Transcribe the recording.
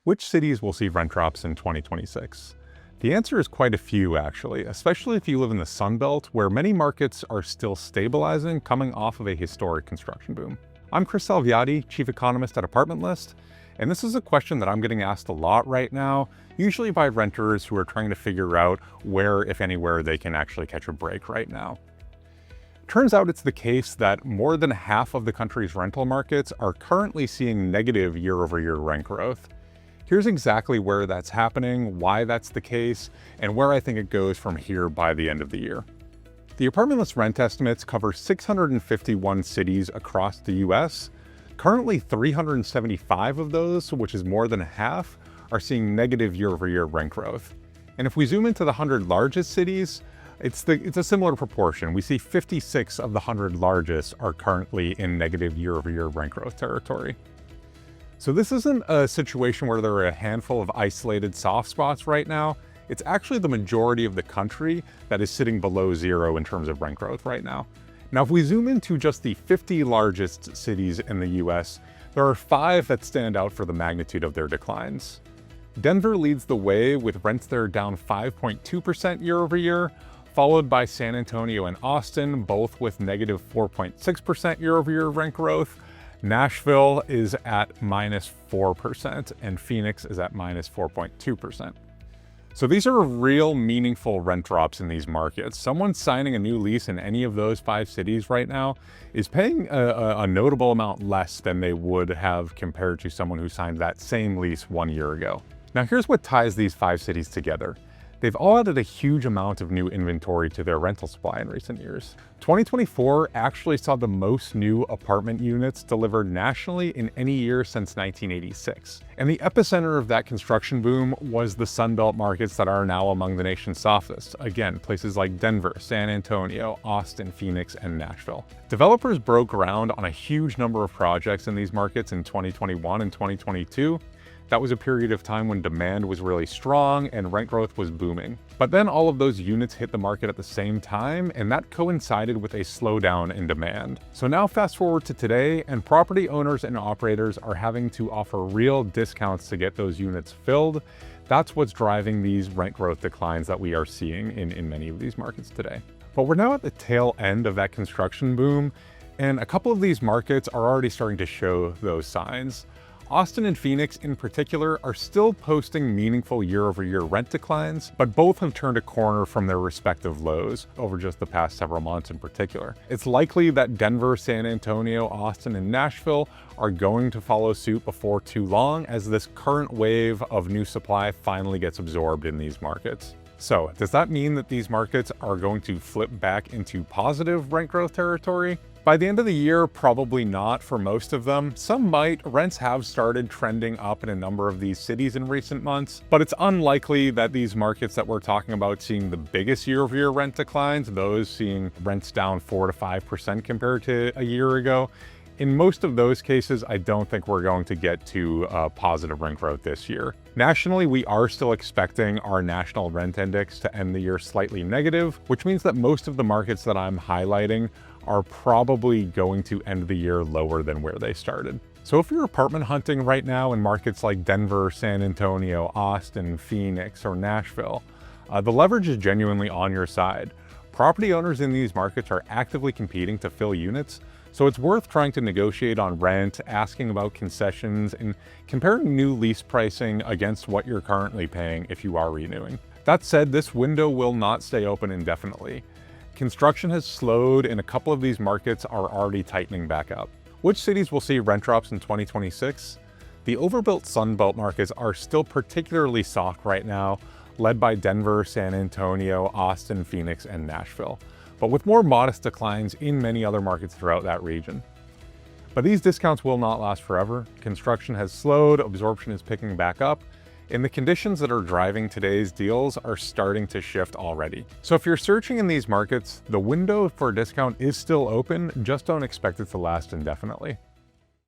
Which cities will see rent drops in 2026? The answer is quite a few, actually, especially if you live in the Sun Belt, where many markets are still stabilizing, coming off of a historic construction boom. I'm Chris Salviati, Chief Economist at Apartment List, and this is a question that I'm getting asked a lot right now, usually by renters who are trying to figure out where, if anywhere, they can actually catch a break right now. Turns out it's the case that more than half of the country's rental markets are currently seeing negative year-over-year rent growth. Here's exactly where that's happening, why that's the case, and where I think it goes from here by the end of the year. The Apartment List rent estimates cover 651 cities across the US. Currently, 375 of those, which is more than half, are seeing negative year-over-year rent growth. And if we zoom into the 100 largest cities, it's a similar proportion. We see 56 of the 100 largest are currently in negative year-over-year rent growth territory. So this isn't a situation where there are a handful of isolated soft spots right now. It's actually the majority of the country that is sitting below zero in terms of rent growth right now. Now, if we zoom into just the 50 largest cities in the US, there are 5 that stand out for the magnitude of their declines. Denver leads the way with rents there down 5.2% year over year, followed by San Antonio and Austin, both with negative 4.6% year over year rent growth. Nashville is at minus 4% and Phoenix is at minus 4.2%. So these are real meaningful rent drops in these markets. Someone signing a new lease in any of those 5 cities right now is paying a notable amount less than they would have compared to someone who signed that same lease 1 year ago. Now here's what ties these 5 cities together. They've all added a huge amount of new inventory to their rental supply in recent years. 2024 actually saw the most new apartment units delivered nationally in any year since 1986. And the epicenter of that construction boom was the Sun Belt markets that are now among the nation's softest. Again, places like Denver, San Antonio, Austin, Phoenix, and Nashville. Developers broke ground on a huge number of projects in these markets in 2021 and 2022. That was a period of time when demand was really strong and rent growth was booming. But then all of those units hit the market at the same time, and that coincided with a slowdown in demand. So now fast forward to today, and property owners and operators are having to offer real discounts to get those units filled. That's what's driving these rent growth declines that we are seeing in many of these markets today. But we're now at the tail end of that construction boom, and a couple of these markets are already starting to show those signs. Austin and Phoenix in particular are still posting meaningful year-over-year rent declines, but both have turned a corner from their respective lows over just the past several months in particular. It's likely that Denver, San Antonio, Austin, and Nashville are going to follow suit before too long as this current wave of new supply finally gets absorbed in these markets. So, does that mean that these markets are going to flip back into positive rent growth territory? By the end of the year, probably not for most of them. Some might. Rents have started trending up in a number of these cities in recent months, but it's unlikely that these markets that we're talking about seeing the biggest year-over-year rent declines, those seeing rents down 4 to 5% compared to a year ago, in most of those cases, I don't think we're going to get to positive rent growth this year. Nationally, we are still expecting our national rent index to end the year slightly negative, which means that most of the markets that I'm highlighting are probably going to end the year lower than where they started. So if you're apartment hunting right now in markets like Denver, San Antonio, Austin, Phoenix, or Nashville, the leverage is genuinely on your side. Property owners in these markets are actively competing to fill units, so it's worth trying to negotiate on rent, asking about concessions, and comparing new lease pricing against what you're currently paying if you are renewing. That said, this window will not stay open indefinitely. Construction has slowed and a couple of these markets are already tightening back up. Which cities will see rent drops in 2026? The overbuilt Sun Belt markets are still particularly soft right now, led by Denver, San Antonio, Austin, Phoenix, and Nashville, but with more modest declines in many other markets throughout that region. But these discounts will not last forever. Construction has slowed, absorption is picking back up, and the conditions that are driving today's deals are starting to shift already. So if you're searching in these markets, the window for a discount is still open, just don't expect it to last indefinitely.